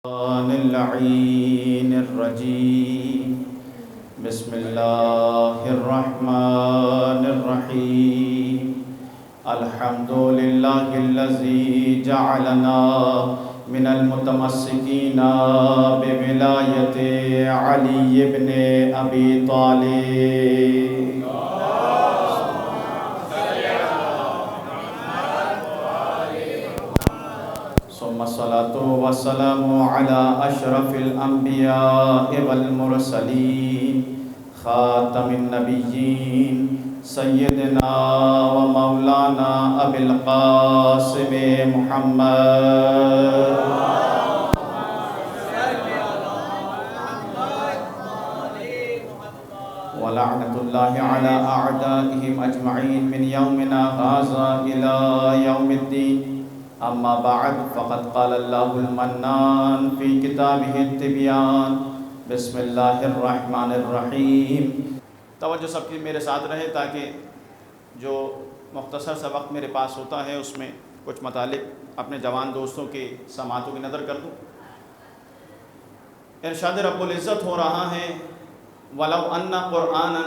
اللعين الرجيم بسم الله الرحمن الرحيم الحمد لله الذي جعلنا من المتمسكين بولاية علي بن أبي طالب ثم الصلاة والسلام على أشرف الأنبياء والمرسلين خاتم النبيين سيدنا ومولانا أبي القاسم محمد ولعنة الله على أعدائهم أجمعين من يومنا هذا إلى يوم الدين اما بعد فقد قال اللہ المنان فی کتابہ التبیان بسم اللہ الرحمن الرحیم۔ توجہ سب کی میرے ساتھ رہے تاکہ جو مختصر سا وقت میرے پاس ہوتا ہے اس میں کچھ مطالب اپنے جوان دوستوں کے سماعتوں کی نظر کر دوں۔ ارشاد رب العزت ہو رہا ہے وَلَوْ أَنَّ قُرْآنًا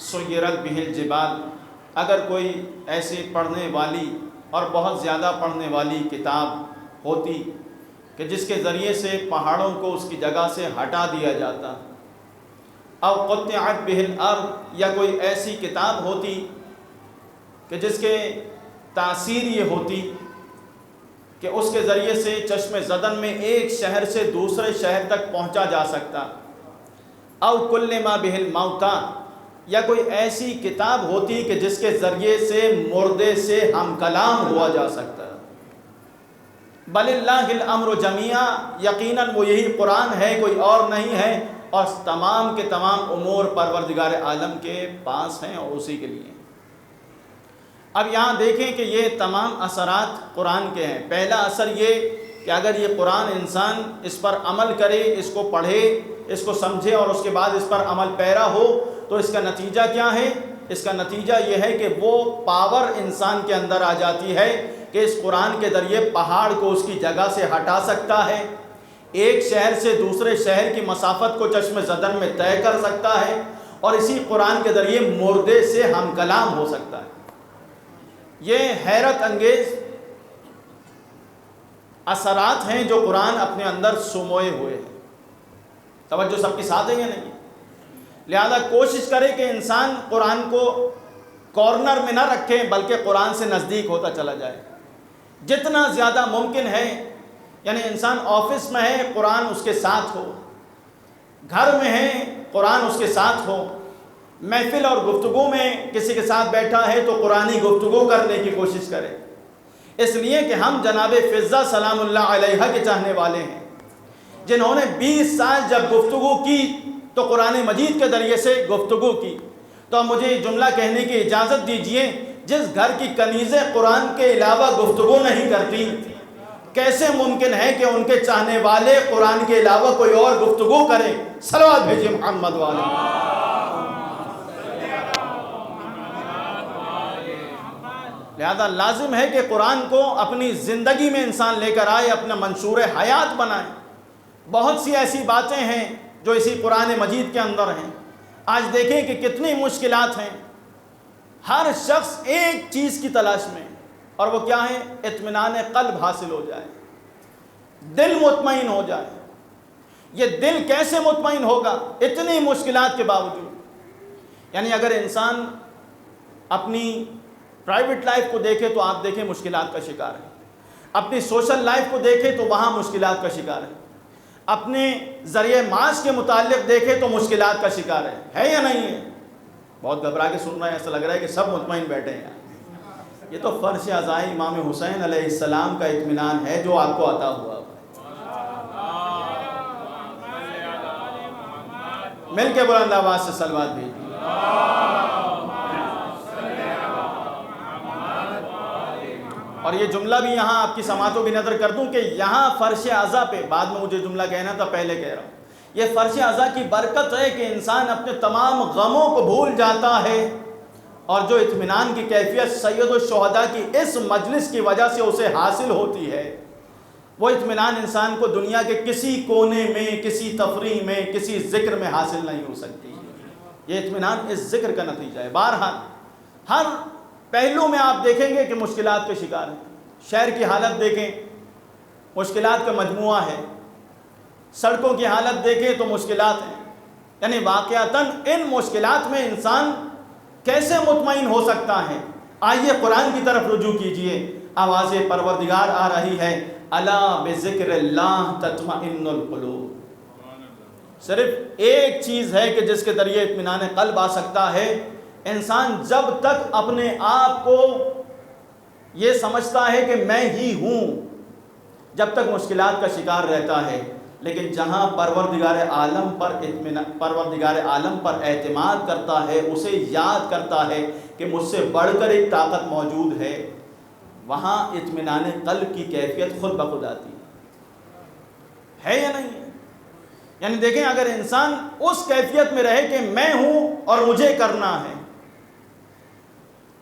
سُيِّرَتْ بِهِ الْجِبَالِ، اگر کوئی ایسی پڑھنے والی اور بہت زیادہ پڑھنے والی کتاب ہوتی کہ جس کے ذریعے سے پہاڑوں کو اس کی جگہ سے ہٹا دیا جاتا، او قطعت بہ الارض، یا کوئی ایسی کتاب ہوتی کہ جس کے تاثیر یہ ہوتی کہ اس کے ذریعے سے چشم زدن میں ایک شہر سے دوسرے شہر تک پہنچا جا سکتا، او کلما بہ الموتى، یا کوئی ایسی کتاب ہوتی کہ جس کے ذریعے سے مردے سے ہم کلام ہوا جا سکتا۔ بل اللہ الامر جمیعا، یقیناً وہ یہی قرآن ہے، کوئی اور نہیں ہے، اور تمام کے تمام امور پروردگار عالم کے پاس ہیں اور اسی کے لیے۔ اب یہاں دیکھیں کہ یہ تمام اثرات قرآن کے ہیں۔ پہلا اثر یہ کہ اگر یہ قرآن انسان اس پر عمل کرے، اس کو پڑھے، اس کو سمجھے اور اس کے بعد اس پر عمل پیرا ہو تو اس کا نتیجہ کیا ہے؟ اس کا نتیجہ یہ ہے کہ وہ پاور انسان کے اندر آ جاتی ہے کہ اس قرآن کے ذریعے پہاڑ کو اس کی جگہ سے ہٹا سکتا ہے، ایک شہر سے دوسرے شہر کی مسافت کو چشم زدن میں طے کر سکتا ہے، اور اسی قرآن کے ذریعے مردے سے ہم کلام ہو سکتا ہے۔ یہ حیرت انگیز اثرات ہیں جو قرآن اپنے اندر سموئے ہوئے ہیں۔ توجہ سب کی ساتھ ہے یا نہیں؟ لہذا کوشش کرے کہ انسان قرآن کو کارنر میں نہ رکھے بلکہ قرآن سے نزدیک ہوتا چلا جائے جتنا زیادہ ممکن ہے۔ یعنی انسان آفس میں ہے، قرآن اس کے ساتھ ہو، گھر میں ہے، قرآن اس کے ساتھ ہو، محفل اور گفتگو میں کسی کے ساتھ بیٹھا ہے تو قرآنی گفتگو کرنے کی کوشش کرے، اس لیے کہ ہم جناب فضہ سلام اللہ علیہا کے چاہنے والے ہیں، جنہوں نے 20 سال جب گفتگو کی تو قرآن مجید کے ذریعے سے گفتگو کی۔ تو مجھے جملہ کہنے کی اجازت دیجئے، جس گھر کی کنیزیں قرآن کے علاوہ گفتگو نہیں کرتی، کیسے ممکن ہے کہ ان کے چاہنے والے قرآن کے علاوہ کوئی اور گفتگو کریں؟ صلوات بھیجئے محمد والے۔ لہذا لازم ہے کہ قرآن کو اپنی زندگی میں انسان لے کر آئے، اپنا منشور حیات بنائے۔ بہت سی ایسی باتیں ہیں جو اسی قرآن مجید کے اندر ہیں۔ آج دیکھیں کہ کتنی مشکلات ہیں، ہر شخص ایک چیز کی تلاش میں، اور وہ کیا ہے؟ اطمینان قلب حاصل ہو جائے، دل مطمئن ہو جائے۔ یہ دل کیسے مطمئن ہوگا اتنی مشکلات کے باوجود؟ یعنی اگر انسان اپنی پرائیویٹ لائف کو دیکھے تو آپ دیکھیں مشکلات کا شکار ہے، اپنی سوشل لائف کو دیکھے تو وہاں مشکلات کا شکار ہے، اپنے ذریعہ معاش کے متعلق دیکھے تو مشکلات کا شکار ہے یا نہیں ہے؟ بہت گھبرا کے سن رہے ہیں، ایسا لگ رہا ہے کہ سب مطمئن بیٹھے ہیں۔ یہ تو فرش عزائی امام حسین علیہ السلام کا اطمینان ہے جو آپ کو عطا ہوا۔ مل کے بلند آواز سے صلوات بھیجیے۔ اور یہ جملہ بھی یہاں آپ کی سماعتوں کی نظر کر دوں کہ یہاں فرش عزا پہ، بعد میں مجھے جملہ کہنا تھا، پہلے کہہ رہا ہوں، یہ فرش عزا کی برکت ہے کہ انسان اپنے تمام غموں کو بھول جاتا ہے، اور جو اطمینان کی کیفیت سید الشہداء کی اس مجلس کی وجہ سے اسے حاصل ہوتی ہے، وہ اطمینان انسان کو دنیا کے کسی کونے میں، کسی تفریح میں، کسی ذکر میں حاصل نہیں ہو سکتی۔ یہ اطمینان اس ذکر کا نتیجہ ہے۔ بہرحال ہر پہلو میں آپ دیکھیں گے کہ مشکلات کے شکار ہیں۔ شہر کی حالت دیکھیں، مشکلات کا مجموعہ ہے۔ سڑکوں کی حالت دیکھیں تو مشکلات ہیں۔ یعنی واقعتاً ان مشکلات میں انسان کیسے مطمئن ہو سکتا ہے؟ آئیے قرآن کی طرف رجوع کیجئے۔ آواز پروردگار آ رہی ہے، الا بذکر اللہ تطمئن القلوب۔ صرف ایک چیز ہے کہ جس کے ذریعے اطمینان قلب آ سکتا ہے۔ انسان جب تک اپنے آپ کو یہ سمجھتا ہے کہ میں ہی ہوں، جب تک مشکلات کا شکار رہتا ہے، لیکن جہاں پروردگار عالم پر اعتماد کرتا ہے، اسے یاد کرتا ہے کہ مجھ سے بڑھ کر ایک طاقت موجود ہے، وہاں اطمینان قلب کی کیفیت خود بخود آتی ہے یا نہیں ہے؟ یعنی دیکھیں، اگر انسان اس کیفیت میں رہے کہ میں ہوں اور مجھے کرنا ہے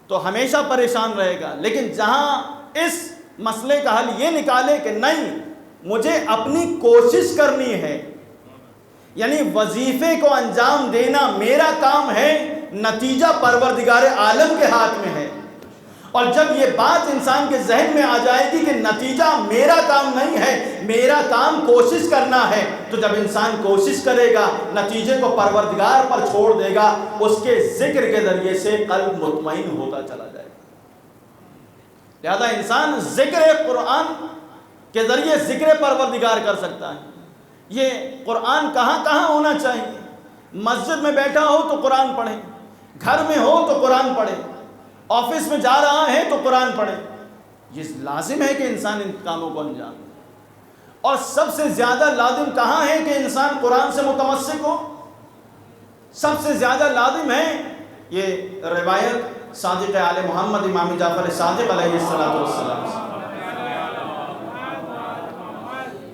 تو ہمیشہ پریشان رہے گا، لیکن جہاں اس مسئلے کا حل یہ نکالے کہ نہیں، مجھے اپنی کوشش کرنی ہے، یعنی وظیفے کو انجام دینا میرا کام ہے، نتیجہ پروردگار عالم کے ہاتھ میں ہے۔ اور جب یہ بات انسان کے ذہن میں آ جائے گی کہ نتیجہ میرا کام نہیں ہے، میرا کام کوشش کرنا ہے، تو جب انسان کوشش کرے گا، نتیجے کو پروردگار پر چھوڑ دے گا، اس کے ذکر کے ذریعے سے قلب مطمئن ہوتا چلا جائے گا۔ لہذا انسان ذکر قرآن کے ذریعے ذکر پروردگار کر سکتا ہے۔ یہ قرآن کہاں کہاں ہونا چاہیے؟ مسجد میں بیٹھا ہو تو قرآن پڑھے، گھر میں ہو تو قرآن پڑھے، آفس میں جا رہا ہے تو قرآن پڑھے۔ یہ لازم ہے کہ انسان ان کاموں کو انجام دے۔ اور سب سے زیادہ لازم کہاں ہے کہ انسان قرآن سے متمسک ہو؟ سب سے زیادہ لازم ہے، یہ روایت صادق آل محمد امام جعفر صادق علیہ السلام سے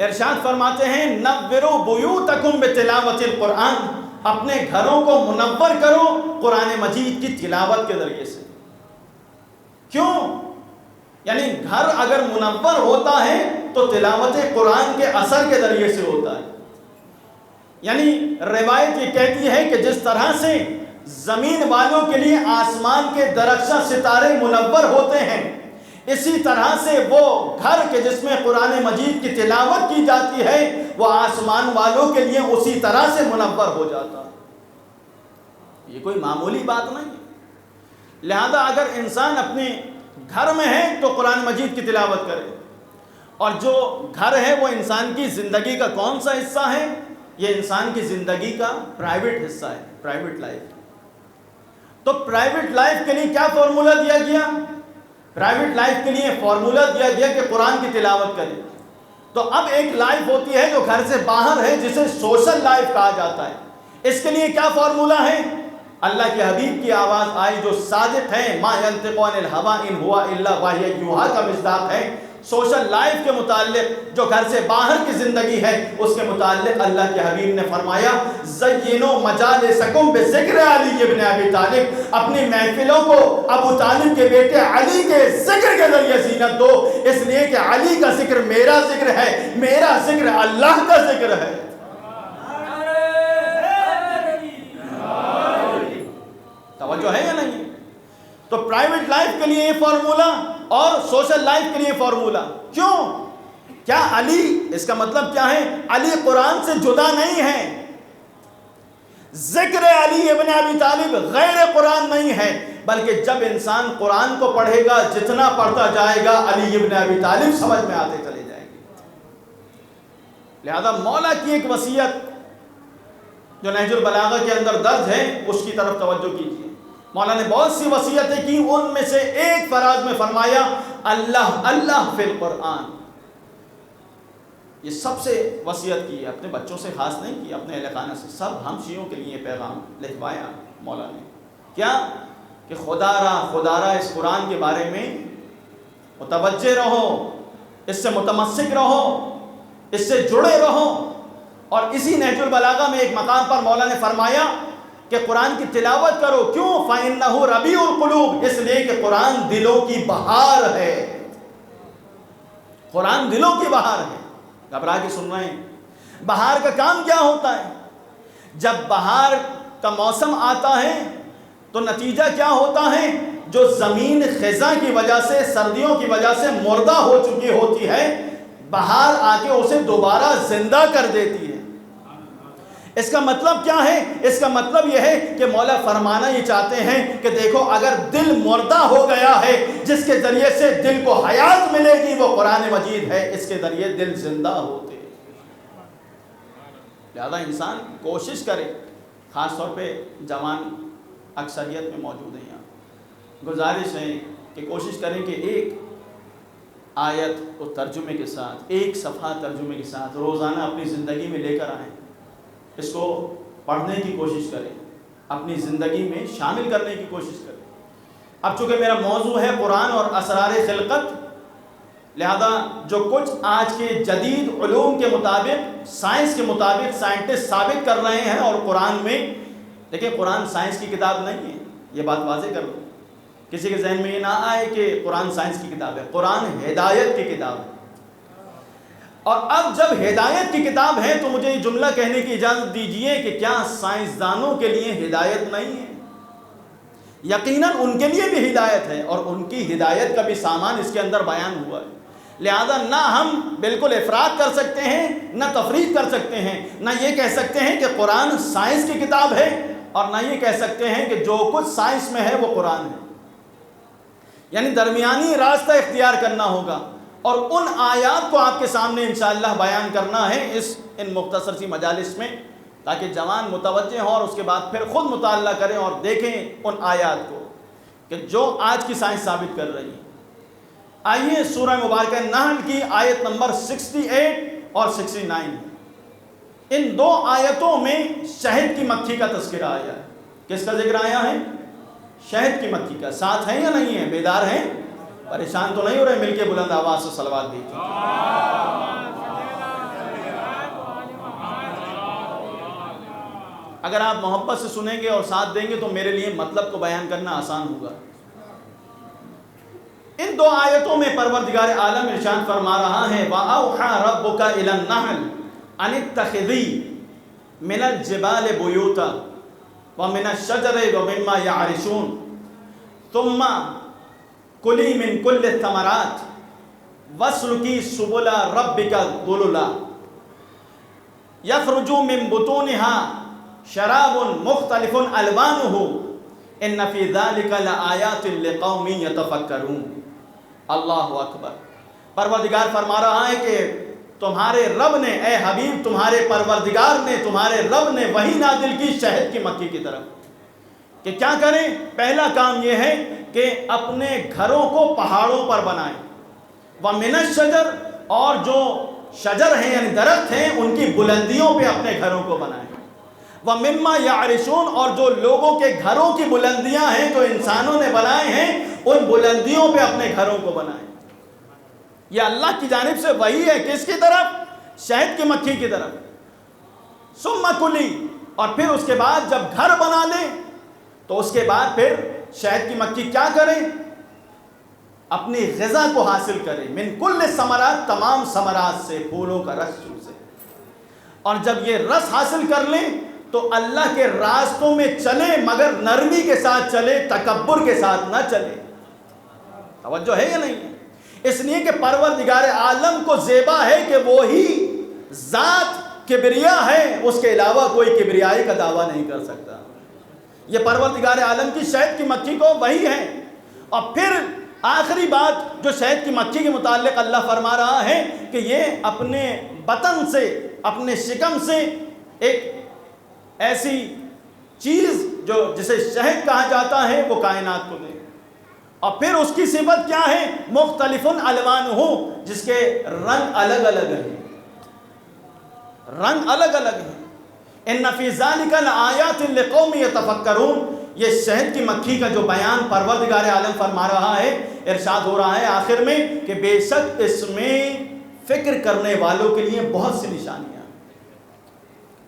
ارشاد فرماتے ہیں، نوروا بیوتکم بتلاوت القرآن، اپنے گھروں کو منور کرو قرآن مجید کی تلاوت کے ذریعے سے۔ کیوں؟ یعنی گھر اگر منور ہوتا ہے تو تلاوت قرآن کے اثر کے ذریعے سے ہوتا ہے۔ یعنی روایت یہ کہتی ہے کہ جس طرح سے زمین والوں کے لیے آسمان کے درخشاں ستارے منور ہوتے ہیں، اسی طرح سے وہ گھر کے جس میں قرآن مجید کی تلاوت کی جاتی ہے، وہ آسمان والوں کے لیے اسی طرح سے منور ہو جاتا ہے۔ یہ کوئی معمولی بات نہیں ہے۔ لہذا اگر انسان اپنے گھر میں ہے تو قرآن مجید کی تلاوت کرے، اور جو گھر ہے وہ انسان کی زندگی کا کون سا حصہ ہے؟ یہ انسان کی زندگی کا پرائیویٹ حصہ ہے، پرائیویٹ لائف۔ تو پرائیویٹ لائف کے لیے کیا فارمولہ دیا گیا؟ پرائیویٹ لائف کے لیے فارمولہ دیا گیا کہ قرآن کی تلاوت کرے۔ تو اب ایک لائف ہوتی ہے جو گھر سے باہر ہے، جسے سوشل لائف کہا جاتا ہے۔ اس کے لیے کیا فارمولہ ہے؟ اللہ کے حبیب کی آواز آئی جو صادق ہے، ما ينطق عن الهوى ان هو الا وحی یوحی کا مصداق ہے۔ سوشل لائف کے متعلق، جو گھر سے باہر کی زندگی ہے، اس کے متعلق اللہ کے حبیب نے فرمایا، زینوا مجالسکم بذکر علی ابن ابی طالب، اپنی محفلوں کو ابو طالب کے بیٹے علی کے ذکر کے ذریعے زینت دو، اس لیے کہ علی کا ذکر میرا ذکر ہے، میرا ذکر اللہ کا ذکر ہے۔ توجہ ہے یا نہیں؟ تو پرائیویٹ لائف کے لیے یہ فارمولہ اور سوشل لائف کے لیے فارمولہ۔ کیوں؟ کیا علی، اس کا مطلب کیا ہے؟ علی قرآن سے جدا نہیں ہے۔ ذکر علی ابن ابی طالب غیر قرآن نہیں ہے، بلکہ جب انسان قرآن کو پڑھے گا، جتنا پڑھتا جائے گا علی ابن ابی طالب سمجھ میں آتے چلے جائیں گے۔ لہذا مولا کی ایک وصیت جو نہج البلاغہ کے اندر درج ہے، اس کی طرف توجہ کیجیے۔ مولا نے بہت سی وصیتیں کی، ان میں سے ایک فراز میں فرمایا، اللہ اللہ فی القرآن۔ یہ سب سے وصیت کی ہے، اپنے بچوں سے خاص نہیں کی، اپنے اہل خانہ سے، سب ہم شیعوں کے لیے پیغام لکھوایا مولا نے۔ کیا؟ کہ خدا را اس قرآن کے بارے میں متوجہ رہو، اس سے متمسک رہو، اس سے جڑے رہو۔ اور اسی نہج البلاغہ میں ایک مقام پر مولا نے فرمایا کہ قرآن کی تلاوت کرو۔ کیوں؟ فَإِنَّهُ رَبِيعُ الْقُلُوبِ، اس لیے کہ قرآن دلوں کی بہار ہے۔ قرآن دلوں کی بہار ہے. گھبرا کے سن رہے ہیں. بہار کا کام کیا ہوتا ہے؟ جب بہار کا موسم آتا ہے تو نتیجہ کیا ہوتا ہے؟ جو زمین خزاں کی وجہ سے، سردیوں کی وجہ سے مردہ ہو چکی ہوتی ہے، بہار آ کے اسے دوبارہ زندہ کر دیتی ہے. اس کا مطلب کیا ہے؟ اس کا مطلب یہ ہے کہ مولا فرمانا یہ چاہتے ہیں کہ دیکھو، اگر دل مردہ ہو گیا ہے، جس کے ذریعے سے دل کو حیات ملے گی وہ قرآن مجید ہے. اس کے ذریعے دل زندہ ہوتے. لہذا انسان کوشش کرے، خاص طور پہ جوان اکثریت میں موجود ہیں. یہاں گزارش ہے کہ کوشش کریں کہ ایک آیت کو ترجمے کے ساتھ، ایک صفحہ ترجمے کے ساتھ روزانہ اپنی زندگی میں لے کر آئیں. اس کو پڑھنے کی کوشش کریں، اپنی زندگی میں شامل کرنے کی کوشش کریں. اب چونکہ میرا موضوع ہے قرآن اور اسرار خلقت، لہذا جو کچھ آج کے جدید علوم کے مطابق، سائنس کے مطابق سائنٹسٹ ثابت کر رہے ہیں، اور قرآن میں دیکھیں، قرآن سائنس کی کتاب نہیں ہے، یہ بات واضح کر دوں. کسی کے ذہن میں یہ نہ آئے کہ قرآن سائنس کی کتاب ہے. قرآن ہدایت کی کتاب ہے. اور اب جب ہدایت کی کتاب ہے تو مجھے یہ جملہ کہنے کی اجازت دیجئے کہ کیا سائنسدانوں کے لیے ہدایت نہیں ہے؟ یقیناً ان کے لیے بھی ہدایت ہے، اور ان کی ہدایت کا بھی سامان اس کے اندر بیان ہوا ہے. لہذا نہ ہم بالکل افراد کر سکتے ہیں، نہ تفریق کر سکتے ہیں، نہ یہ کہہ سکتے ہیں کہ قرآن سائنس کی کتاب ہے، اور نہ یہ کہہ سکتے ہیں کہ جو کچھ سائنس میں ہے وہ قرآن ہے. یعنی درمیانی راستہ اختیار کرنا ہوگا، اور ان آیات کو آپ کے سامنے انشاءاللہ بیان کرنا ہے ان مختصر سی مجالس میں، تاکہ جوان متوجہ ہوں اور اس کے بعد پھر خود مطالعہ کریں اور دیکھیں ان آیات کو کہ جو آج کی سائنس ثابت کر رہی ہے. آئیے سورہ مبارکہ نحل کی آیت نمبر 68 اور 69. ان دو آیتوں میں شہد کی مکھی کا تذکرہ آیا ہے. کس کا ذکر آیا ہے؟ شہد کی مکھی کا. ساتھ ہیں یا نہیں ہیں؟ بیدار ہیں؟ پریشان تو نہیں ہو رہے؟ مل کے بلند آواز سے صلوات دیجیے. اگر آپ محبت سے سنیں گے اور ساتھ دیں گے تو میرے لیے مطلب کو بیان کرنا آسان ہوگا. ان دو آیتوں میں پروردگار عالم ارشاد فرما رہا ہے وَأَوْحَى رَبُّكَ إِلَى النَّحْلِ أَنِ اتَّخِذِي مِنَ الْجِبَالِ بُيُوتًا وَمِنَ الشَّجَرِ وَمِمَّا يَعْرِشُونَ ثُمَّ كُلِي مِن كُلِّ الثَّمَرَاتِ وَاسْلُكِي سُبُلَ رَبِّكَ ذُلُلًا يَخْرُجُ مِن بُطُونِهَا شَرَابٌ مُخْتَلِفٌ أَلْوَانُهُ إِنَّ فِي ذَلِكَ لَآيَاتٍ لِقَوْمٍ يَتَفَكَّرُونَ. اللہ اکبر. پروردگار فرما رہا ہے کہ تمہارے رب نے، اے حبیب، تمہارے پروردگار نے، تمہارے رب نے وحی نازل کی شہد کی مکھی کی طرف کہ کیا کریں. پہلا کام یہ ہے کہ اپنے گھروں کو پہاڑوں پر بنائیں. وَمِنَ الشَّجَرِ، اور جو شجر ہیں یعنی درخت ہیں ان کی بلندیوں پہ اپنے گھروں کو بنائیں. وَمِمَّا يَعْرِشُونَ، اور جو لوگوں کے گھروں کی بلندیاں ہیں جو انسانوں نے بنائے ہیں ان بلندیوں پہ اپنے گھروں کو بنائیں. یہ اللہ کی جانب سے وحی ہے. کس کی طرف؟ شہد کی مکھی کی طرف. ثُمَّ كُلِي، اور پھر اس کے بعد جب گھر بنا لیں تو اس کے بعد پھر شہد کی مکھی کیا کریں؟ اپنی غذا کو حاصل کریں. من کل ثمرات، تمام ثمرات سے، پھولوں کا رس چوسے. اور جب یہ رس حاصل کر لیں تو اللہ کے راستوں میں چلیں، مگر نرمی کے ساتھ چلیں، تکبر کے ساتھ نہ چلیں. توجہ ہے یا نہیں؟ اس لیے کہ پروردگار عالم کو زیبا ہے کہ وہی ذات کبریا ہے، اس کے علاوہ کوئی کبریائی کا دعویٰ نہیں کر سکتا. یہ پروردگار عالم کی شہد کی مکھی کو وہی ہے. اور پھر آخری بات جو شہد کی مکھی کے متعلق اللہ فرما رہا ہے کہ یہ اپنے بطن سے، اپنے شکم سے ایک ایسی چیز جو جسے شہد کہا جاتا ہے وہ کائنات کو دے. اور پھر اس کی صفت کیا ہے؟ مختلف الوانہ، جس کے رنگ الگ الگ ہیں. رنگ الگ الگ ہیں. ان فی ذلک لآیات لقوم یتفکرون. یہ شہد کی مکھی کا جو بیان پروردگار عالم فرما رہا ہے، ارشاد ہو رہا ہے آخر میں کہ بے شک اس میں فکر کرنے والوں کے لیے بہت سی نشانیاں.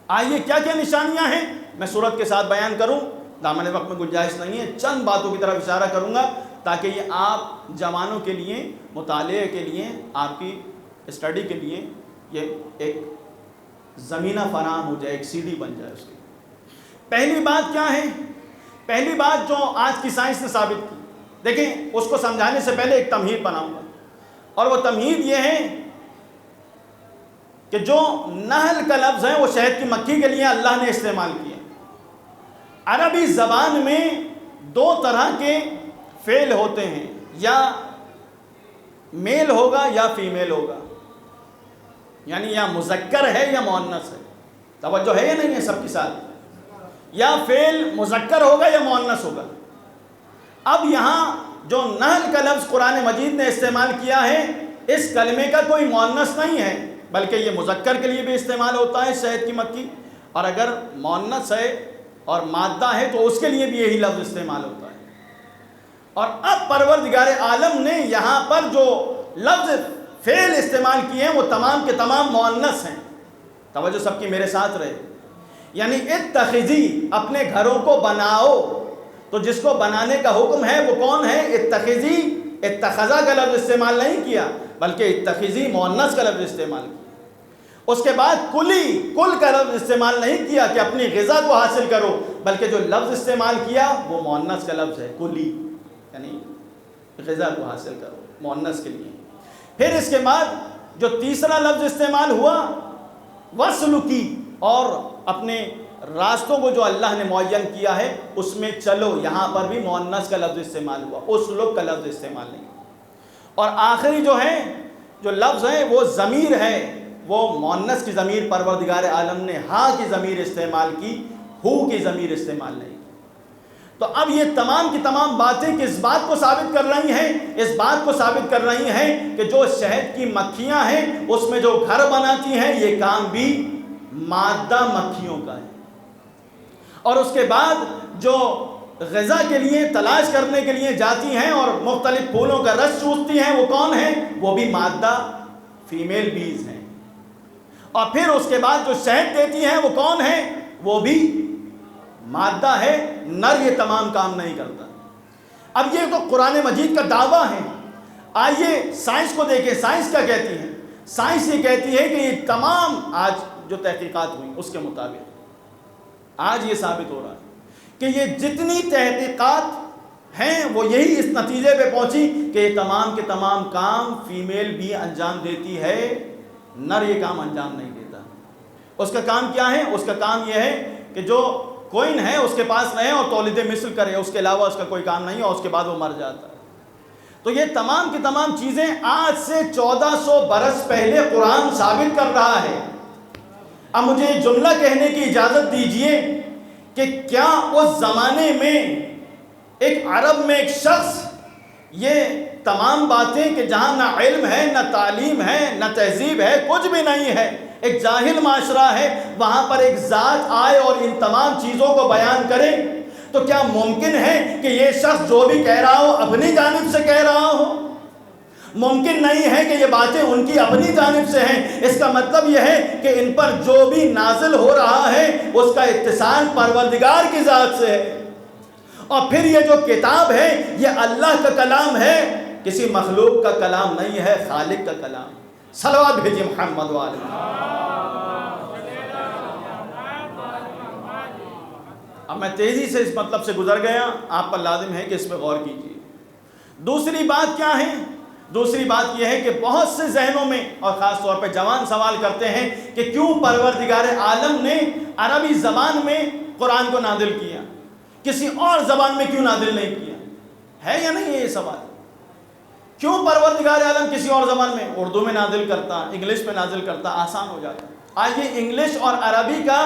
آئیے کیا کیا نشانیاں ہیں میں صورت کے ساتھ بیان کروں. دامن وقت میں گنجائش نہیں ہے، چند باتوں کی طرف اشارہ کروں گا تاکہ یہ آپ جوانوں کے لیے، مطالعے کے لیے آپ کی اسٹڈی کے لیے یہ ایک زمینہ فراہم ہو جائے، ایک سی ڈی بن جائے اس کی۔ پہلی بات کیا ہے؟ پہلی بات جو آج کی سائنس نے ثابت کی، دیکھیں اس کو سمجھانے سے پہلے ایک تمہید بناؤں گا، اور وہ تمہید یہ ہے کہ جو نحل کا لفظ ہے وہ شہد کی مکھی کے لیے اللہ نے استعمال کیا۔ عربی زبان میں دو طرح کے فعل ہوتے ہیں، یا میل ہوگا یا فیمیل ہوگا، یعنی یا مذکر ہے یا مؤنث ہے۔ توجہ ہے یا نہیں ہے سب کے ساتھ؟ یا فعل مذکر ہوگا یا مؤنث ہوگا۔ اب یہاں جو نحل کا لفظ قرآن مجید نے استعمال کیا ہے، اس کلمے کا کوئی مؤنث نہیں ہے، بلکہ یہ مذکر کے لیے بھی استعمال ہوتا ہے شہد کی مکھی، اور اگر مؤنث ہے اور مادہ ہے تو اس کے لیے بھی یہی لفظ استعمال ہوتا ہے۔ اور اب پروردگار عالم نے یہاں پر جو لفظ فعل استعمال کیے ہیں وہ تمام کے تمام مؤنث ہیں۔ توجہ سب کی میرے ساتھ رہے، یعنی اتخذی، اپنے گھروں کو بناؤ، تو جس کو بنانے کا حکم ہے وہ کون ہے؟ اتخذی، اتخذا کا لفظ استعمال نہیں کیا، بلکہ اتخذی مؤنث کا لفظ استعمال کیا۔ اس کے بعد کلی، کل کا لفظ استعمال نہیں کیا کہ اپنی غذا کو حاصل کرو، بلکہ جو لفظ استعمال کیا وہ مؤنث کا لفظ ہے، کلی، یعنی غذا کو حاصل کرو، مؤنث کے لیے۔ پھر اس کے بعد جو تیسرا لفظ استعمال ہوا وسلکی، اور اپنے راستوں کو جو اللہ نے معین کیا ہے اس میں چلو، یہاں پر بھی مؤنث کا لفظ استعمال ہوا، اسلک کا لفظ استعمال نہیں۔ اور آخری جو ہے، جو لفظ ہے وہ ضمیر ہے، وہ مؤنث کی ضمیر پروردگار عالم نے ہاں کی ضمیر استعمال کی، ہو کی ضمیر استعمال نہیں کی۔ تو اب یہ تمام کی تمام باتیں کس بات کو ثابت کر رہی ہیں؟ اس بات کو ثابت کر رہی ہیں کہ جو شہد کی مکھیاں ہیں اس میں جو گھر بناتی ہیں یہ کام بھی مادہ مکھیوں کا ہے، اور اس کے بعد جو غذا کے لیے تلاش کرنے کے لیے جاتی ہیں اور مختلف پھولوں کا رس چوستی ہیں وہ کون ہیں؟ وہ بھی مادہ فیمیل بیز ہیں۔ اور پھر اس کے بعد جو شہد دیتی ہیں وہ کون ہیں؟ وہ بھی مادہ ہے، نر یہ تمام کام نہیں کرتا۔ اب یہ تو قرآن مجید کا دعویٰ ہے۔ آئیے سائنس کو دیکھیں، سائنس کیا کہتی ہے؟ سائنس یہ کہتی ہے کہ یہ تمام آج جو تحقیقات ہوئی اس کے مطابق آج یہ ثابت ہو رہا ہے کہ یہ جتنی تحقیقات ہیں وہ یہی اس نتیجے پہ پہنچی کہ یہ تمام کے تمام کام فیمیل بھی انجام دیتی ہے، نر یہ کام انجام نہیں دیتا۔ اس کا کام کیا ہے؟ اس کا کام یہ ہے کہ جو کوئن ہے اس کے پاس رہے اور تولید مثل کرے، اس کے علاوہ اس کا کوئی کام نہیں ہے، اور اس کے بعد وہ مر جاتا ہے۔ تو یہ تمام کی تمام چیزیں آج سے 1400 برس پہلے قرآن ثابت کر رہا ہے۔ اب مجھے ایک جملہ کہنے کی اجازت دیجئے کہ کیا اس زمانے میں ایک عرب میں ایک شخص یہ تمام باتیں کہ جہاں نہ علم ہے، نہ تعلیم ہے، نہ تہذیب ہے، کچھ بھی نہیں ہے، ایک جاہل معاشرہ ہے، وہاں پر ایک ذات آئے اور ان تمام چیزوں کو بیان کرے؟ تو کیا ممکن ہے کہ یہ شخص جو بھی کہہ رہا ہو اپنی جانب سے کہہ رہا ہو؟ ممکن نہیں ہے کہ یہ باتیں ان کی اپنی جانب سے ہیں۔ اس کا مطلب یہ ہے کہ ان پر جو بھی نازل ہو رہا ہے اس کا اتصال پروردگار کی ذات سے ہے، اور پھر یہ جو کتاب ہے یہ اللہ کا کلام ہے، کسی مخلوق کا کلام نہیں ہے، خالق کا کلام۔ صلوات بھیجیے محمد والے۔ اب میں تیزی سے اس مطلب سے گزر گیا، آپ پر لازم ہے کہ اس پہ غور کیجیے۔ دوسری بات کیا ہے؟ دوسری بات یہ ہے کہ بہت سے ذہنوں میں اور خاص طور پہ جوان سوال کرتے ہیں کہ کیوں پروردگار عالم نے عربی زبان میں قرآن کو نازل کیا، کسی اور زبان میں کیوں نازل نہیں کیا؟ ہے یا نہیں ہے یہ سوال؟ کیوں پروردگار عالم کسی اور زبان میں، اردو میں نازل کرتا، انگلش میں نازل کرتا، آسان ہو جاتا۔ آئیے انگلش اور عربی کا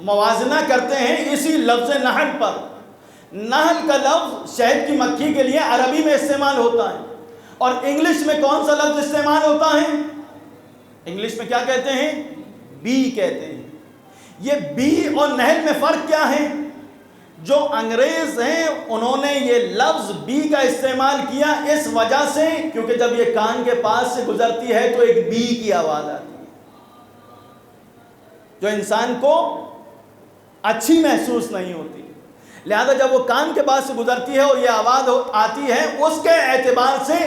موازنہ کرتے ہیں اسی لفظ نحل پر۔ نحل کا لفظ شہد کی مکھی کے لیے عربی میں استعمال ہوتا ہے، اور انگلش میں کون سا لفظ استعمال ہوتا ہے؟ انگلش میں کیا کہتے ہیں؟ بی کہتے ہیں۔ یہ بی اور نحل میں فرق کیا ہے؟ جو انگریز ہیں انہوں نے یہ لفظ بی کا استعمال کیا اس وجہ سے کیونکہ جب یہ کان کے پاس سے گزرتی ہے تو ایک بی کی آواز آتی ہے جو انسان کو اچھی محسوس نہیں ہوتی، لہذا جب وہ کان کے پاس سے گزرتی ہے اور یہ آواز آتی ہے اس کے اعتبار سے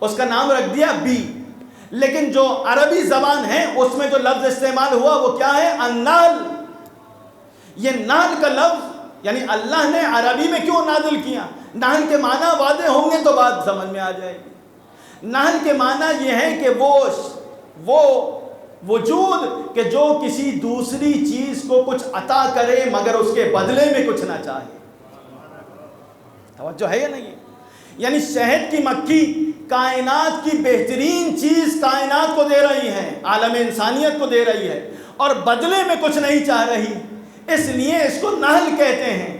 اس کا نام رکھ دیا بی۔ لیکن جو عربی زبان ہے اس میں جو لفظ استعمال ہوا وہ کیا ہے؟ النال. یہ نال کا لفظ یعنی اللہ نے عربی میں کیوں نازل کیا؟ نحل کے معنی واضح ہوں گے تو بات سمجھ میں آ جائے گی. نحل کے معنی یہ ہے کہ وہ وجود کہ جو کسی دوسری چیز کو کچھ عطا کرے مگر اس کے بدلے میں کچھ نہ چاہے. توجہ ہے یا نہیں؟ یعنی شہد کی مکھی کائنات کی بہترین چیز کائنات کو دے رہی ہے، عالم انسانیت کو دے رہی ہے، اور بدلے میں کچھ نہیں چاہ رہی، اس لیے اس کو نحل کہتے ہیں.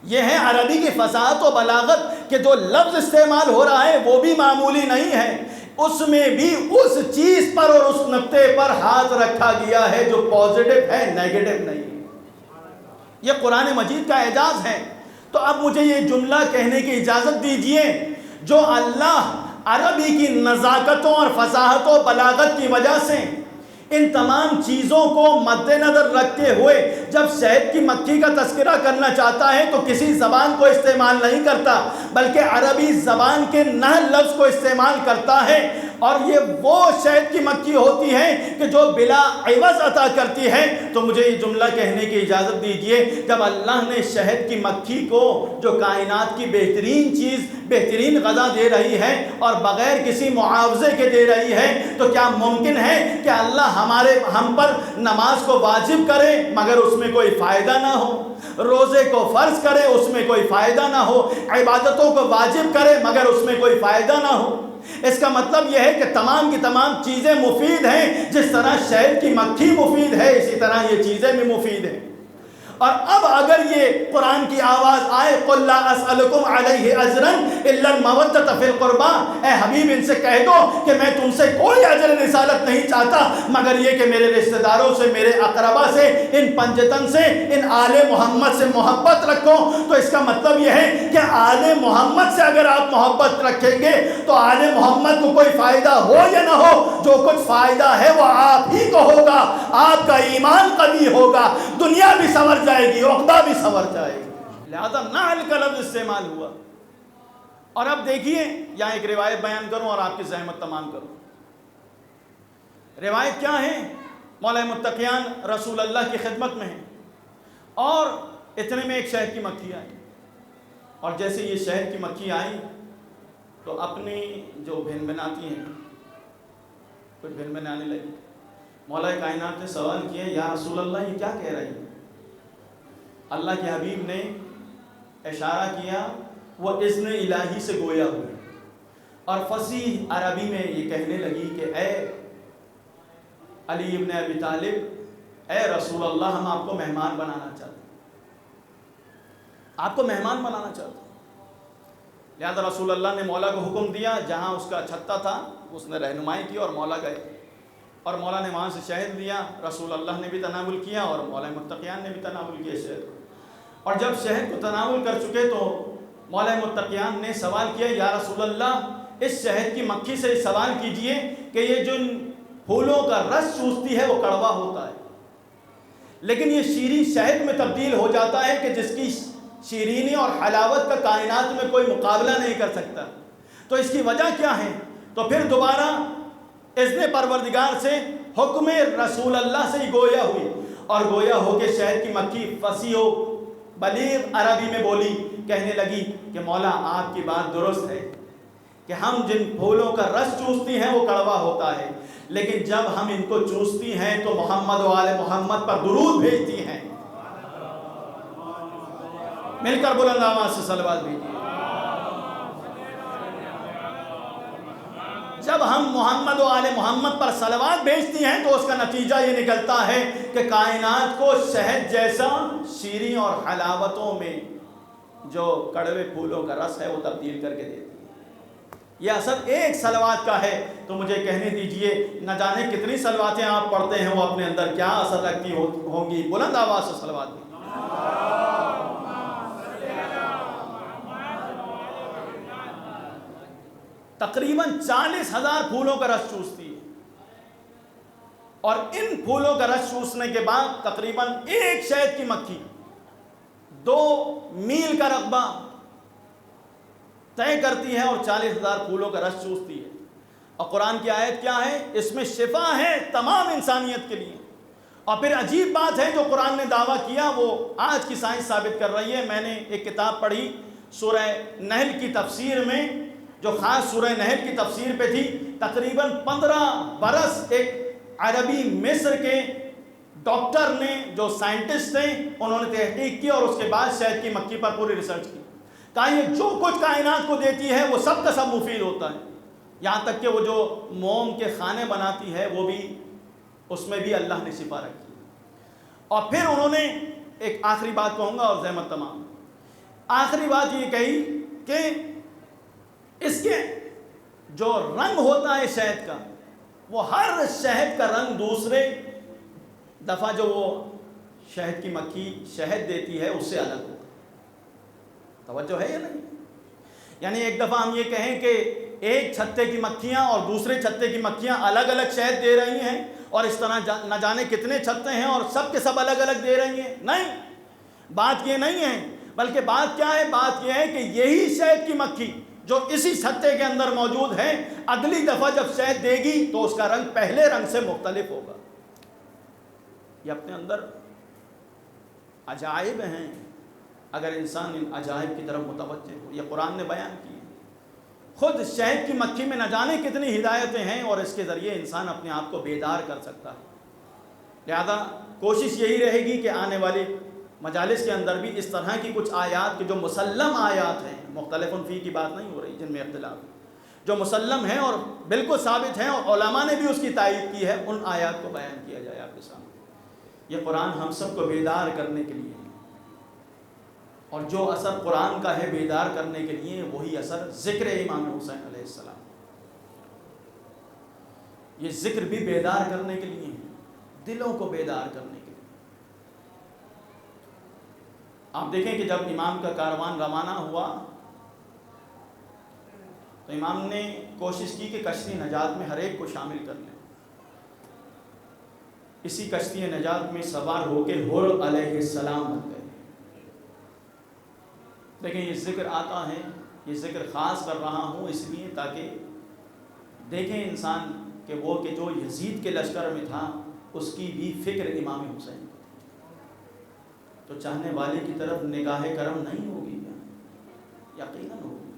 یہ ہے عربی کی فصاحت و بلاغت کہ جو لفظ استعمال ہو رہا ہے وہ بھی معمولی نہیں ہے، اس میں بھی اس چیز پر اور اس نقطے پر ہاتھ رکھا گیا ہے جو پازیٹو ہے، نیگیٹو نہیں. یہ قرآن مجید کا اعجاز ہے. تو اب مجھے یہ جملہ کہنے کی اجازت دیجئے، جو اللہ عربی کی نزاکتوں اور فصاحت و بلاغت کی وجہ سے ان تمام چیزوں کو مد نظر رکھتے ہوئے جب شہد کی مکھی کا تذکرہ کرنا چاہتا ہے تو کسی زبان کو استعمال نہیں کرتا بلکہ عربی زبان کے نحل لفظ کو استعمال کرتا ہے. اور یہ وہ شہد کی مکھی ہوتی ہے کہ جو بلا عوض عطا کرتی ہے. تو مجھے یہ جملہ کہنے کی اجازت دیجئے، جب اللہ نے شہد کی مکھی کو جو کائنات کی بہترین چیز، بہترین غذا دے رہی ہے اور بغیر کسی معاوضے کے دے رہی ہے، تو کیا ممکن ہے کہ اللہ ہم پر نماز کو واجب کرے مگر اس میں کوئی فائدہ نہ ہو، روزے کو فرض کرے اس میں کوئی فائدہ نہ ہو، عبادتوں کو واجب کرے مگر اس میں کوئی فائدہ نہ ہو؟ اس کا مطلب یہ ہے کہ تمام کی تمام چیزیں مفید ہیں. جس طرح شہد کی مکھی مفید ہے اسی طرح یہ چیزیں بھی مفید ہیں. اور اب اگر یہ قرآن کی آواز آئے قُلْ لَا أَسْأَلُكُمْ عَلَيْهِ أَجْرًا إِلَّا الْمَوَدَّةَ فِي الْقُرْبَى، اے حبیب ان سے کہہ دو کہ میں تم سے کوئی اجر رسالت نہیں چاہتا مگر یہ کہ میرے رشتہ داروں سے، میرے اقربا سے، ان پنجتن سے، ان آل محمد سے محبت رکھو. تو اس کا مطلب یہ ہے کہ آل محمد سے اگر آپ محبت رکھیں گے تو آل محمد کو کوئی فائدہ ہو یا نہ ہو، جو کچھ فائدہ ہے وہ آپ ہی کو ہوگا. آپ کا ایمان قوی ہوگا، دنیا بھی سنور جائے گی، عقبہ بھی سنور جائے گی. لہذا نحل کا لفظ استعمال ہوا. اور اب دیکھیے یہاں ایک روایت بیان کروں اور آپ کی زحمت تمام کروں. روایت کیا ہے؟ مولا متقیان رسول اللہ کی خدمت میں ہیں اور اتنے میں ایک شہد کی مکھی آئی. اور جیسے یہ شہد کی مکھی آئی تو اپنی جو بھن بناتی ہیں کچھ بھن بنانے لگی. مولا کائنات نے سوال کیا، یا رسول اللہ یہ کیا کہہ رہی ہے؟ اللہ کے حبیب نے اشارہ کیا، وہ اذن الہی سے گویا ہوئے اور فصیح عربی میں یہ کہنے لگی کہ اے علی ابن ابی طالب، اے رسول اللہ، ہم آپ کو مہمان بنانا چاہتے ہیں، آپ کو مہمان بنانا چاہتے ہیں. لہذا رسول اللہ نے مولا کو حکم دیا، جہاں اس کا چھتا تھا اس نے رہنمائی کی اور مولا گئے اور مولا نے وہاں سے شہد لیا. رسول اللہ نے بھی تناول کیا اور مولا متقیان نے بھی تناول کیا شہد کو. اور جب شہد کو تناول کر چکے تو مولا متقیان نے سوال کیا، یا رسول اللہ اس شہد کی مکھی سے سوال کیجئے کہ یہ جو پھولوں کا رس چوستی ہے وہ کڑوا ہوتا ہے لیکن یہ شیریں شہد میں تبدیل ہو جاتا ہے کہ جس کی شیرینی اور حلاوت کا کائنات میں کوئی مقابلہ نہیں کر سکتا. تو اس کی وجہ کیا ہے؟ تو پھر دوبارہ اذن پروردگار سے حکم رسول اللہ سے ہی گویا ہوئی اور گویا ہو کے شہد کی مکھی فصیح و بلیغ عربی میں بولی، کہنے لگی کہ مولا آپ کی بات درست ہے کہ ہم جن پھولوں کا رس چوستی ہیں وہ کڑوا ہوتا ہے لیکن جب ہم ان کو چوستی ہیں تو محمد و آل محمد پر درود بھیجتی ہیں. مل کر بلند آواز سے صلوات بھیجیے. جب ہم محمد و آل محمد پر صلوات بھیجتی ہیں تو اس کا نتیجہ یہ نکلتا ہے کہ کائنات کو شہد جیسا شیریں اور حلاوتوں میں جو کڑوے پھولوں کا رس ہے وہ تبدیل کر کے دیتی ہے. یہ اثر ایک صلوات کا ہے. تو مجھے کہنے دیجئے نہ جانے کتنی صلواتیں آپ پڑھتے ہیں وہ اپنے اندر کیا اثر رکھتی ہوں گی. بلند آواز سے صلوات بھی. تقریباً 40,000 پھولوں کا رس چوستی ہے اور ان پھولوں کا رس چوسنے کے بعد تقریباً ایک شہد کی مکھی 2 میل کا رقبہ طے کرتی ہے اور 40,000 پھولوں کا رس چوستی ہے. اور قرآن کی آیت کیا ہے؟ اس میں شفا ہے تمام انسانیت کے لیے۔ اور پھر عجیب بات ہے جو قرآن نے دعویٰ کیا وہ آج کی سائنس ثابت کر رہی ہے۔ میں نے ایک کتاب پڑھی سورہ نحل کی تفسیر میں، جو خاص سورہ نحل کی تفسیر پہ تھی، تقریباً 15 برس ایک عربی مصر کے ڈاکٹر نے، جو سائنٹسٹ تھے، انہوں نے تحقیق کی اور اس کے بعد شہد کی مکھی پر پوری ریسرچ کی۔ کہا یہ جو کچھ کائنات کو دیتی ہے وہ سب کا سب مفید ہوتا ہے، یہاں تک کہ وہ جو موم کے خانے بناتی ہے وہ بھی، اس میں بھی اللہ نے شفا رکھی۔ اور پھر انہوں نے ایک آخری بات کہوں گا اور زحمت تمام، آخری بات یہ کہی کہ اس کے جو رنگ ہوتا ہے شہد کا، وہ ہر شہد کا رنگ دوسرے دفعہ جو وہ شہد کی مکھی شہد دیتی ہے اس سے الگ ہوتا ہے۔ توجہ ہے یا نہیں؟ یعنی ایک دفعہ ہم یہ کہیں کہ ایک چھتے کی مکھیاں اور دوسرے چھتے کی مکھیاں الگ الگ شہد دے رہی ہیں، اور اس طرح نہ جانے کتنے چھتے ہیں اور سب کے سب الگ الگ دے رہی ہیں، نہیں، بات یہ نہیں ہے، بلکہ بات کیا ہے؟ بات یہ ہے کہ یہی شہد کی مکھی جو اسی چھتے کے اندر موجود ہے، اگلی دفعہ جب شہد دے گی تو اس کا رنگ پہلے رنگ سے مختلف ہوگا۔ یہ اپنے اندر عجائب ہیں، اگر انسان ان عجائب کی طرف متوجہ ہو۔ یہ قرآن نے بیان کی ہے۔ خود شہد کی مکھی میں نہ جانے کتنی ہدایتیں ہیں، اور اس کے ذریعے انسان اپنے آپ کو بیدار کر سکتا ہے۔ لہذا کوشش یہی رہے گی کہ آنے والی مجالس کے اندر بھی اس طرح کی کچھ آیات، کہ جو مسلم آیات ہیں، مختلف فی کی بات نہیں ہو رہی جن میں اختلاف ہے، جو مسلم ہیں اور بالکل ثابت ہیں اور علماء نے بھی اس کی تائید کی ہے، ان آیات کو بیان کیا جائے آپ کے سامنے۔ یہ قرآن ہم سب کو بیدار کرنے کے لیے ہے، اور جو اثر قرآن کا ہے بیدار کرنے کے لیے، وہی اثر ذکر امام حسین علیہ السلام، یہ ذکر بھی بیدار کرنے کے لیے ہے، دلوں کو بیدار کرنے کے لیے۔ آپ دیکھیں کہ جب امام کا کاروان روانہ ہوا تو امام نے کوشش کی کہ کشتی نجات میں ہر ایک کو شامل کر لیں۔ اسی کشتی نجات میں سوار ہو کے حر علیہ السلام بن گئے۔ لیکن یہ ذکر آتا ہے، یہ ذکر خاص کر رہا ہوں اس لیے تاکہ دیکھیں انسان کہ وہ کہ جو یزید کے لشکر میں تھا اس کی بھی فکر امام حسین کو تھی، تو چاہنے والے کی طرف نگاہ کرم نہیں ہوگی کیا؟ یقیناً ہوگی۔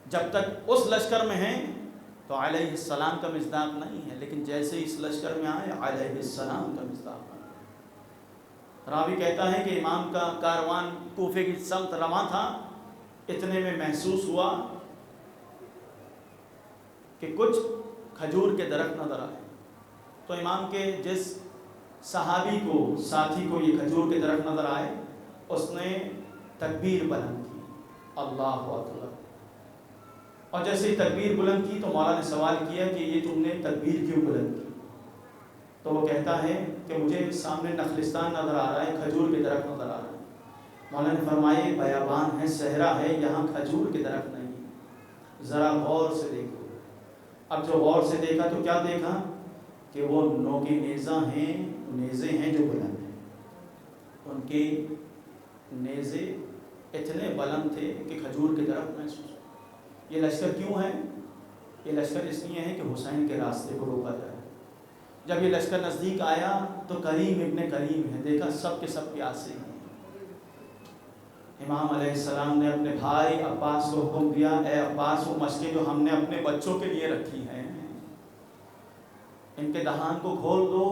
جب تک اس لشکر میں ہیں تو علیہ السلام کا مصداق نہیں ہے، لیکن جیسے اس لشکر میں آئے علیہ السلام کا مصداق ہے۔ راوی کہتا ہے کہ امام کا کاروان کوفے کی سمت رواں تھا، اتنے میں محسوس ہوا کہ کچھ کھجور کے درخت نظر آئے، تو امام کے جس صحابی کو، ساتھی کو یہ کھجور کے درخت نظر آئے، اس نے تکبیر بلند کی، اللہ اکبر، اور جیسے ہی تکبیر بلند کی تو مولا نے سوال کیا کہ یہ تم نے تکبیر کیوں بلند کی؟ تو وہ کہتا ہے کہ مجھے سامنے نخلستان نظر آ رہا ہے، کھجور کے درخت نظر آ رہا ہے۔ مولا نے فرمائے بیابان ہے، صحرا ہے، یہاں کھجور کے درخت نہیں، ذرا غور سے دیکھو۔ اب جو غور سے دیکھا تو کیا دیکھا؟ کہ وہ نوکے نیزے ہیں جو بلند ہیں، ان کے نیزے اتنے بلند تھے کہ کھجور کے درخت محسوس ہو۔ یہ لشکر کیوں ہے؟ یہ لشکر اس لیے ہے کہ حسین کے راستے کو روکا جائے۔ جب یہ لشکر نزدیک آیا تو کریم ابن کریم ہے، دیکھا سب کے سب پیاسے ہیں۔ امام علیہ السلام نے اپنے بھائی عباس کو حکم دیا، اے عباس، وہ مشقیں جو ہم نے اپنے بچوں کے لیے رکھی ہیں ان کے دہان کو کھول دو،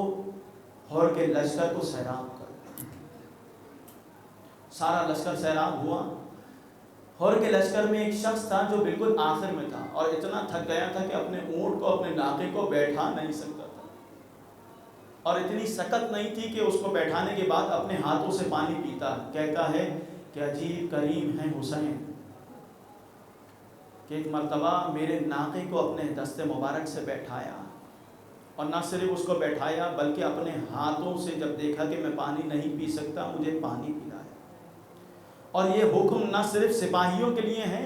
اور کے لشکر کو سیراب کر۔ سارا لشکر سیراب ہوا۔ اور کے لشکر میں ایک شخص تھا جو بالکل آخر میں تھا اور اتنا تھک گیا تھا کہ اپنے اونٹ کو، اپنے ناقے کو بیٹھا نہیں سکتا تھا، اور اتنی سکت نہیں تھی کہ اس کو بیٹھانے کے بعد اپنے ہاتھوں سے پانی پیتا۔ کہتا ہے کہ عجیب کریم ہے حسین کہ ایک مرتبہ میرے ناقے کو اپنے دست مبارک سے بیٹھایا، اور نہ صرف اس کو بیٹھایا بلکہ اپنے ہاتھوں سے جب دیکھا کہ میں پانی نہیں پی سکتا، مجھے پانی پلایا۔ اور یہ حکم نہ صرف سپاہیوں کے لیے ہے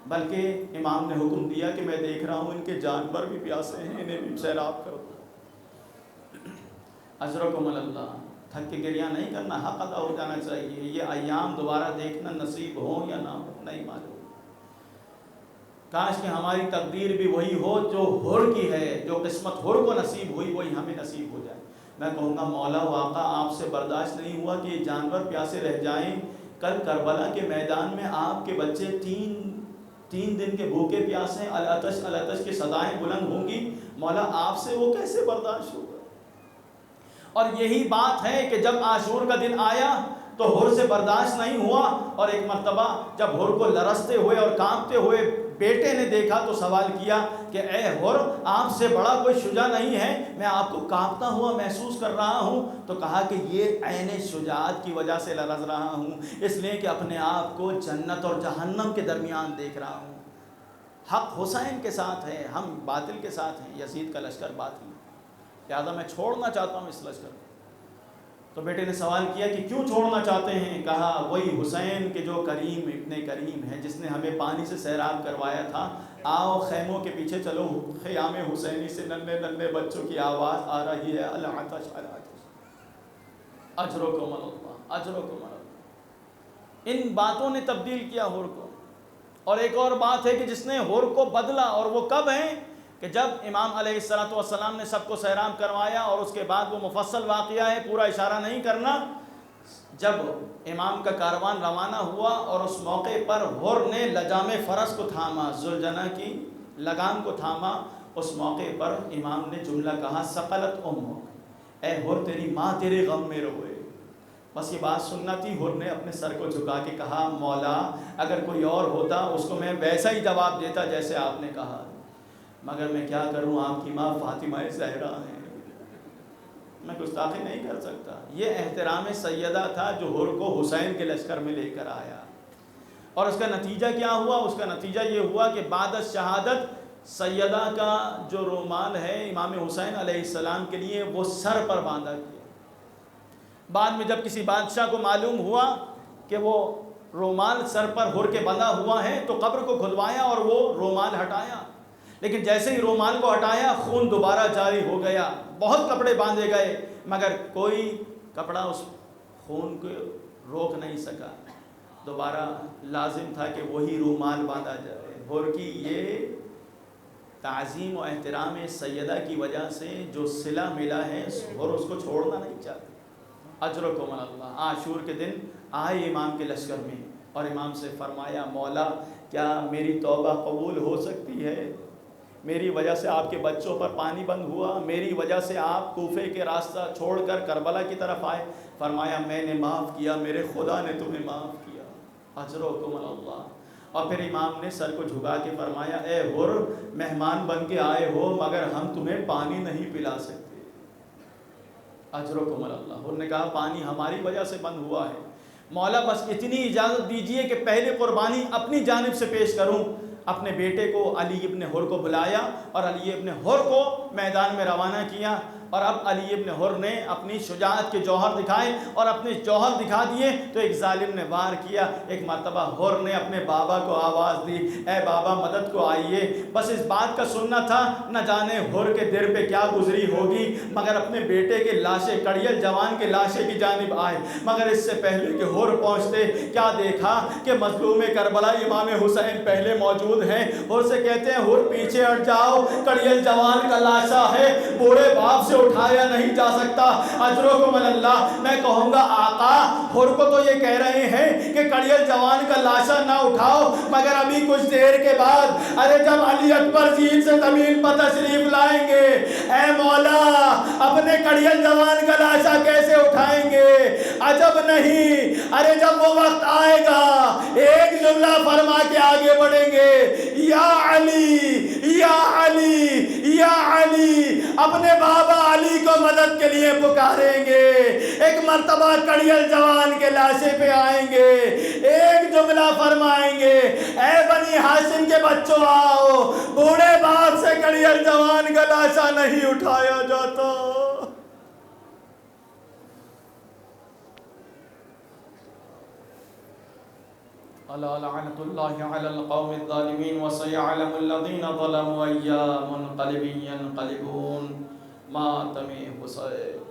بلکہ امام نے حکم دیا کہ میں دیکھ رہا ہوں ان کے جانور بھی پیاسے ہیں، انہیں بھی سیراب کرو۔ اجرکم اللہ، تھک کے گریہ نہیں کرنا، حق ادا ہو جانا چاہیے۔ یہ ایام دوبارہ دیکھنا نصیب ہو یا نہ ہو نہیں معلوم۔ کاش کہ ہماری تقدیر بھی وہی ہو جو حر کی ہے، جو قسمت حر کو نصیب ہوئی وہی ہمیں نصیب ہو جائے۔ میں کہوں گا مولا واقعہ آپ سے برداشت نہیں ہوا کہ یہ جانور پیاسے رہ جائیں، کل کربلا کے میدان میں آپ کے بچے تین دن کے بھوکے پیاسے العطش العطش کی صدائیں بلند ہوں گی، مولا آپ سے وہ کیسے برداشت ہوگا؟ اور یہی بات ہے کہ جب عاشور کا دن آیا تو حر سے برداشت نہیں ہوا، اور ایک مرتبہ جب حر کو لرزتے ہوئے اور کانپتے ہوئے بیٹے نے دیکھا تو سوال کیا کہ اے حر، آپ سے بڑا کوئی شجاع نہیں ہے، میں آپ کو کانپتا ہوا محسوس کر رہا ہوں۔ تو کہا کہ یہ عین شجاعت کی وجہ سے لرز رہا ہوں، اس لیے کہ اپنے آپ کو جنت اور جہنم کے درمیان دیکھ رہا ہوں۔ حق حسین کے ساتھ ہے، ہم باطل کے ساتھ ہیں، یزید کا لشکر باطل، لہٰذا میں چھوڑنا چاہتا ہوں اس لشکر کو۔ تو بیٹے نے سوال کیا کہ کیوں چھوڑنا چاہتے ہیں؟ کہا وہی حسین کے جو کریم ابن کریم ہے، جس نے ہمیں پانی سے سیراب کروایا تھا، آؤ خیموں کے پیچھے چلو، خیام حسینی سے ننھے ننھے بچوں کی آواز آ رہی ہے، العطش العطش اجرکم اللہ اجرکم اللہ۔ ان باتوں نے تبدیل کیا حر کو۔ اور ایک اور بات ہے کہ جس نے حر کو بدلا، اور وہ کب ہیں کہ جب امام علیہ السلام نے سب کو سیراب کروایا، اور اس کے بعد وہ مفصل واقعہ ہے، پورا اشارہ نہیں کرنا، جب امام کا کاروان روانہ ہوا اور اس موقع پر حر نے لجام فرس کو تھاما، ذوالجناح کی لگام کو تھاما، اس موقع پر امام نے جملہ کہا ثقلت امک، اے حر تیری ماں تیرے غم میں روئے۔ بس یہ بات سننا تھی، حر نے اپنے سر کو جھکا کے کہا مولا اگر کوئی اور ہوتا اس کو میں ویسا ہی جواب دیتا جیسے آپ نے کہا، مگر میں کیا کروں، آپ کی ماں فاطمہ زہرا ہیں، میں گستاخی نہیں کر سکتا۔ یہ احترام سیدہ تھا جو حر کو حسین کے لشکر میں لے کر آیا، اور اس کا نتیجہ کیا ہوا؟ اس کا نتیجہ یہ ہوا کہ بعد شہادت سیدہ کا جو رومال ہے امام حسین علیہ السلام کے لیے وہ سر پر باندھا گیا۔ بعد میں جب کسی بادشاہ کو معلوم ہوا کہ وہ رومال سر پر حر کے بندھا ہوا ہے تو قبر کو کھدوایا اور وہ رومال ہٹایا، لیکن جیسے ہی رومال کو ہٹایا خون دوبارہ جاری ہو گیا، بہت کپڑے باندھے گئے مگر کوئی کپڑا اس خون کو روک نہیں سکا، دوبارہ لازم تھا کہ وہی رومال باندھا جائے۔ حر کی یہ تعظیم و احترام سیدہ کی وجہ سے جو صلہ ملا ہے، حر اس کو چھوڑنا نہیں چاہتے۔ اجرکم اللہ۔ عاشور کے دن آئے امام کے لشکر میں اور امام سے فرمایا مولا کیا میری توبہ قبول ہو سکتی ہے؟ میری وجہ سے آپ کے بچوں پر پانی بند ہوا، میری وجہ سے آپ کوفے کے راستہ چھوڑ کر کربلا کی طرف آئے۔ فرمایا میں نے معاف کیا، میرے خدا نے تمہیں معاف کیا، اجرکم اللہ۔ اور پھر امام نے سر کو جھکا کے فرمایا اے حر مہمان بن کے آئے ہو مگر ہم تمہیں پانی نہیں پلا سکتے، اجرکم اللہ۔ حر نے کہا پانی ہماری وجہ سے بند ہوا ہے، مولا بس اتنی اجازت دیجئے کہ پہلے قربانی اپنی جانب سے پیش کروں۔ اپنے بیٹے کو علی ابن حر کو بلایا اور علی ابن حر کو میدان میں روانہ کیا، اور اب علی ابن حر نے اپنی شجاعت کے جوہر دکھائے، اور اپنے جوہر دکھا دیے تو ایک ظالم نے وار کیا۔ ایک مرتبہ حر نے اپنے بابا کو آواز دی اے بابا مدد کو آئیے، بس اس بات کا سننا تھا، نہ جانے حر کے دل پہ کیا گزری ہوگی، مگر اپنے بیٹے کے لاشے کڑیل جوان کے لاشے کی جانب آئے، مگر اس سے پہلے کہ حر پہنچتے کیا دیکھا کہ مظلوم کربلا امام حسین پہلے موجود ہیں۔ حر سے کہتے ہیں حر پیچھے ہٹ جاؤ، کڑیل جوان کا لاشا ہے، بوڑھے باپ سے اٹھایا نہیں جا سکتا، اجرکم اللہ۔ میں کہوں گا آقا حر کو تو یہ کہہ رہے ہیں کہ کڑیل جوان کا لاشا نہ اٹھاؤ، مگر ابھی کچھ دیر کے بعد ارے جب علی اکبر زین سے زمین پر تشریف لائیں گے، اے مولا اپنے کڑیل جوان کا لاشا کیسے اٹھائیں گے؟ عجب نہیں، ارے جب وہ وقت آئے گا ایک جملہ فرما کے آگے بڑھیں گے، یا علی یا علی یا علی، اپنے بابا علی کو مدد کے لیے پکاریں گے۔ ایک مرتبہ کڑیل جوان کے لاشے پہ آئیں گے، ایک جملہ فرمائیں گے اے بنی ہاشم کے بچوں آؤ، بوڑھے باپ سے کڑیل جوان کا لاشا نہیں اٹھایا جاتا۔ الا لعنت اللہ علی القوم الظالمین وسيعلم الذین ظلموا أيّ منقلب ينقلبون۔ ماتم حسین۔